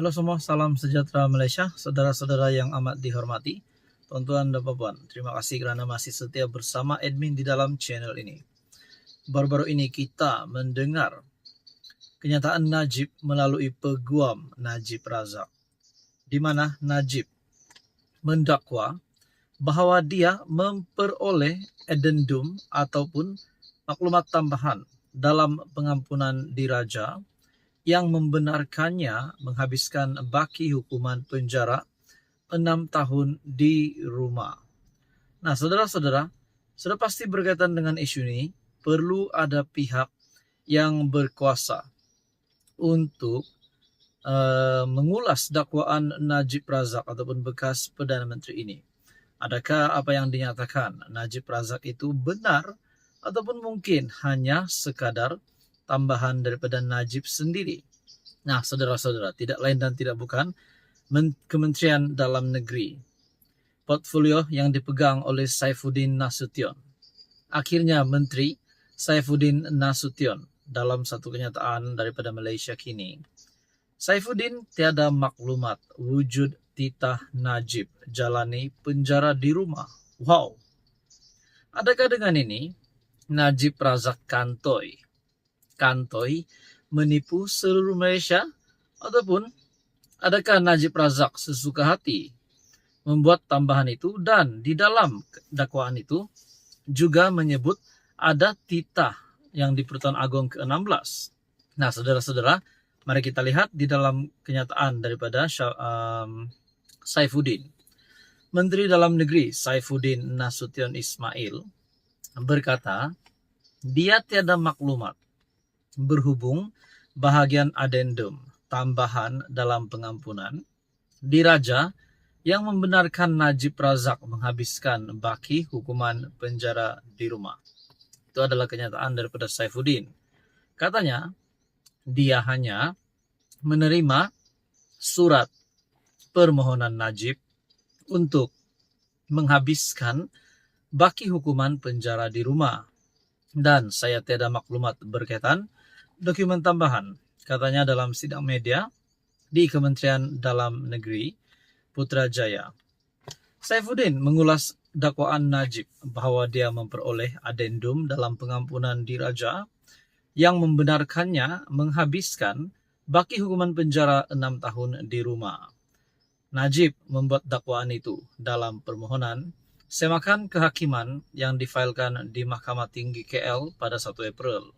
Halo semua, salam sejahtera Malaysia, saudara-saudara yang amat dihormati, tuan-tuan dan puan. Terima kasih kerana masih setia bersama admin di dalam channel ini. Baru-baru ini kita mendengar kenyataan Najib melalui peguam Najib Razak, di mana Najib mendakwa bahawa dia memperoleh addendum ataupun maklumat tambahan dalam pengampunan diraja yang membenarkannya menghabiskan baki hukuman penjara 6 tahun di rumah. Nah, saudara-saudara, sudah pasti berkaitan dengan isu ini, perlu ada pihak yang berkuasa untuk mengulas dakwaan Najib Razak ataupun bekas Perdana Menteri ini. Adakah apa yang dinyatakan Najib Razak itu benar ataupun mungkin hanya sekadar tambahan daripada Najib sendiri? Nah, saudara-saudara, tidak lain dan tidak bukan Kementerian Dalam Negeri, portfolio yang dipegang oleh Saifuddin Nasution. Akhirnya Menteri Saifuddin Nasution dalam satu kenyataan daripada Malaysia kini, Saifuddin tiada maklumat wujud titah Najib jalani penjara di rumah. Wow. Adakah dengan ini Najib Razak kantoi menipu seluruh Malaysia, ataupun adakah Najib Razak sesuka hati membuat tambahan itu dan di dalam dakwaan itu juga menyebut ada titah yang di Pertuan Agong ke-16. Nah, saudara-saudara, mari kita lihat di dalam kenyataan daripada Saifuddin. Menteri Dalam Negeri Saifuddin Nasution Ismail berkata, dia tiada maklumat berhubung bahagian addendum tambahan dalam pengampunan diraja yang membenarkan Najib Razak menghabiskan baki hukuman penjara di rumah. Itu adalah kenyataan daripada Saifuddin. Katanya, dia hanya menerima surat permohonan Najib untuk menghabiskan baki hukuman penjara di rumah. Dan saya tiada maklumat berkaitan dokumen tambahan, katanya dalam sidang media di Kementerian Dalam Negeri Putrajaya. Saifuddin mengulas dakwaan Najib bahawa dia memperoleh addendum dalam pengampunan diraja yang membenarkannya menghabiskan baki hukuman penjara 6 tahun di rumah. Najib membuat dakwaan itu dalam permohonan semakan kehakiman yang difailkan di Mahkamah Tinggi KL pada 1 April.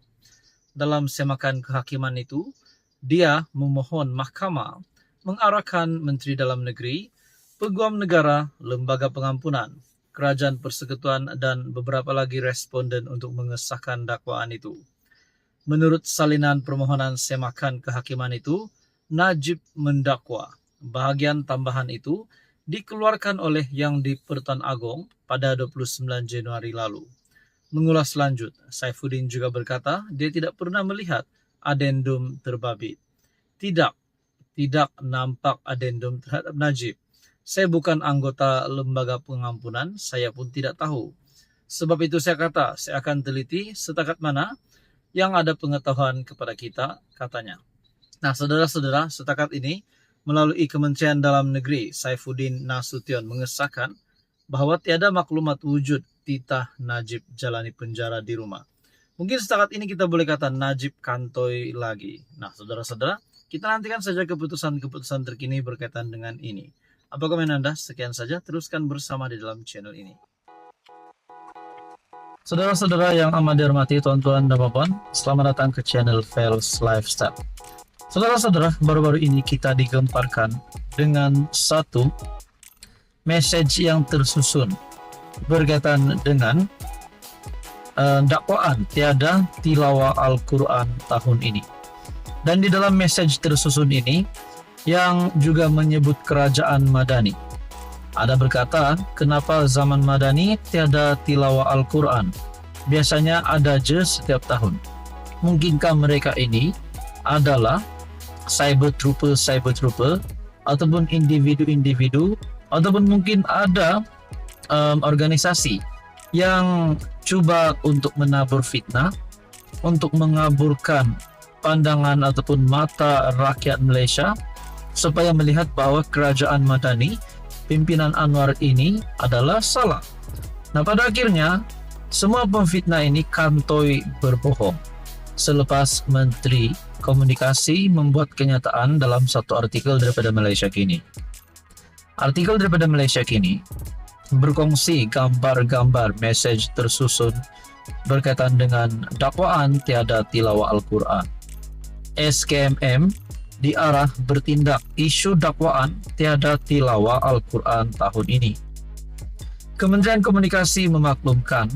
Dalam semakan kehakiman itu, dia memohon mahkamah mengarahkan Menteri Dalam Negeri, Peguam Negara, Lembaga Pengampunan, Kerajaan Persekutuan dan beberapa lagi responden untuk mengesahkan dakwaan itu. Menurut salinan permohonan semakan kehakiman itu, Najib mendakwa bahagian tambahan itu dikeluarkan oleh Yang di Pertuan Agong pada 29 Januari lalu. Mengulas lanjut, Saifuddin juga berkata dia tidak pernah melihat addendum terbabit. Tidak nampak addendum terhadap Najib. Saya bukan anggota lembaga pengampunan, saya pun tidak tahu. Sebab itu saya kata, saya akan teliti setakat mana yang ada pengetahuan kepada kita, katanya. Nah, saudara-saudara, setakat ini melalui Kementerian Dalam Negeri, Saifuddin Nasution mengesahkan bahawa tiada maklumat wujud titah Najib jalani penjara di rumah. Mungkin setakat ini kita boleh kata Najib kantoi lagi. Nah, saudara-saudara, kita nantikan saja keputusan-keputusan terkini berkaitan dengan ini. Apa komen Anda? Sekian saja, teruskan bersama di dalam channel ini. Saudara-saudara yang amat dihormati, tuan-tuan dan puan, selamat datang ke channel Fels Lifestyle. Saudara-saudara, baru-baru ini kita digemparkan dengan satu message yang tersusun berkaitan dengan dakwaan tiada tilawah Al-Quran tahun ini. Dan di dalam message tersusun ini yang juga menyebut kerajaan Madani. Ada berkata, kenapa zaman Madani tiada tilawah Al-Quran? Biasanya ada je setiap tahun. Mungkinkah mereka ini adalah cyber trooper ataupun individu ataupun mungkin ada organisasi yang cuba untuk menabur fitnah, untuk mengaburkan pandangan ataupun mata rakyat Malaysia supaya melihat bahwa kerajaan Madani, pimpinan Anwar ini adalah salah. Nah, pada akhirnya semua pemfitnah ini kantoi berbohong. Selepas Menteri Komunikasi membuat kenyataan dalam satu artikel daripada Malaysia Kini. Artikel daripada Malaysia Kini berkongsi gambar-gambar message tersusun berkaitan dengan dakwaan tiada tilawah Al-Quran. SKMM diarah bertindak isu dakwaan tiada tilawah Al-Quran tahun ini. Kementerian Komunikasi memaklumkan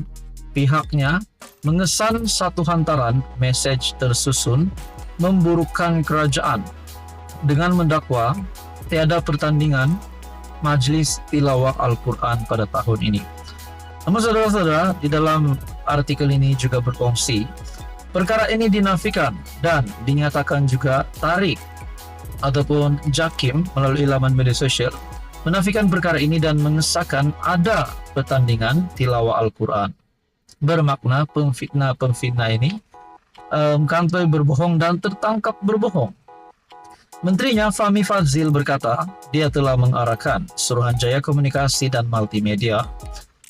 pihaknya mengesan satu hantaran message tersusun memburukkan kerajaan dengan mendakwa tiada pertandingan Majlis Tilawah Al-Quran pada tahun ini. Namun saudara-saudara, di dalam artikel ini juga berfungsi perkara ini dinafikan dan dinyatakan juga Tariq ataupun Jakim melalui laman media sosial menafikan perkara ini dan mengesahkan ada pertandingan tilawah Al-Quran. Bermakna pemfitnah ini kantoi berbohong dan tertangkap berbohong. Menterinya Fahmi Fadzil berkata dia telah mengarahkan Suruhanjaya Komunikasi dan Multimedia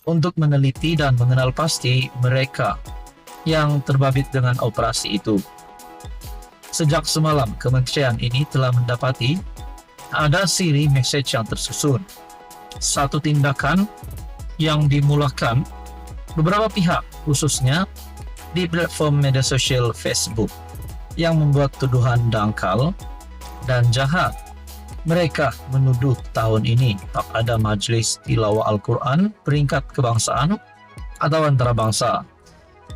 untuk meneliti dan mengenal pasti mereka yang terbabit dengan operasi itu. Sejak semalam, kementerian ini telah mendapati ada siri message yang tersusun. Satu tindakan yang dimulakan beberapa pihak, khususnya di platform media sosial Facebook, yang membuat tuduhan dangkal dan jahat. Mereka menuduh tahun ini tak ada Majlis Tilawah Al-Quran peringkat kebangsaan atau antarabangsa.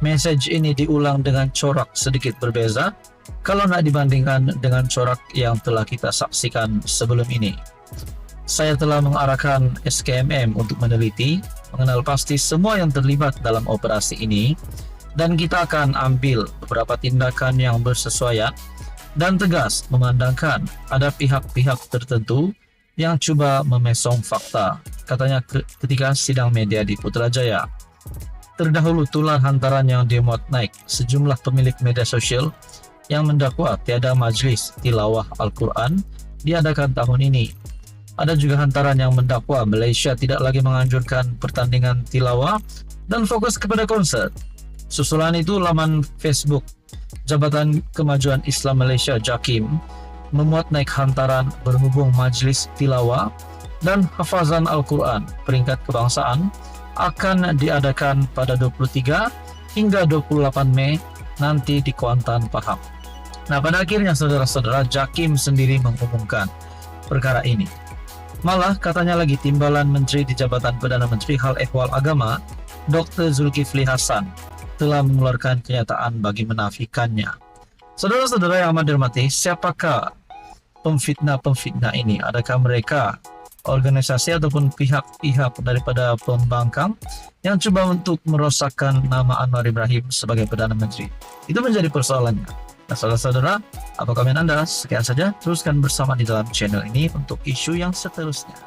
Message ini diulang dengan corak sedikit berbeza kalau nak dibandingkan dengan corak yang telah kita saksikan sebelum ini. Saya telah mengarahkan SKMM untuk meneliti, mengenal pasti semua yang terlibat dalam operasi ini, dan kita akan ambil beberapa tindakan yang bersesuaian dan tegas memandangkan ada pihak-pihak tertentu yang cuba memesong fakta, katanya ketika sidang media di Putrajaya. Terdahulu tular hantaran yang dimuat naik sejumlah pemilik media sosial yang mendakwa tiada Majlis Tilawah Al-Quran diadakan tahun ini. Ada juga hantaran yang mendakwa Malaysia tidak lagi menganjurkan pertandingan tilawah dan fokus kepada konser. Susulan itu, laman Facebook Jabatan Kemajuan Islam Malaysia Jakim memuat naik hantaran berhubung Majlis Tilawah dan Hafazan Al-Quran peringkat kebangsaan akan diadakan pada 23 hingga 28 Mei nanti di Kuantan, Pahang. Nah, pada akhirnya saudara-saudara, Jakim sendiri mengumumkan perkara ini. Malah katanya lagi Timbalan Menteri di Jabatan Perdana Menteri Hal Ehwal Agama, Dr. Zulkifli Hasan, telah mengeluarkan kenyataan bagi menafikannya. Saudara-saudara yang amat dirahmati, siapakah pemfitnah ini? Adakah mereka organisasi ataupun pihak-pihak daripada pembangkang yang coba untuk merosakkan nama Anwar Ibrahim sebagai Perdana Menteri? Itu menjadi persoalannya. Nah, saudara-saudara, apa komen Anda? Sekian saja, teruskan bersama di dalam channel ini untuk isu yang seterusnya.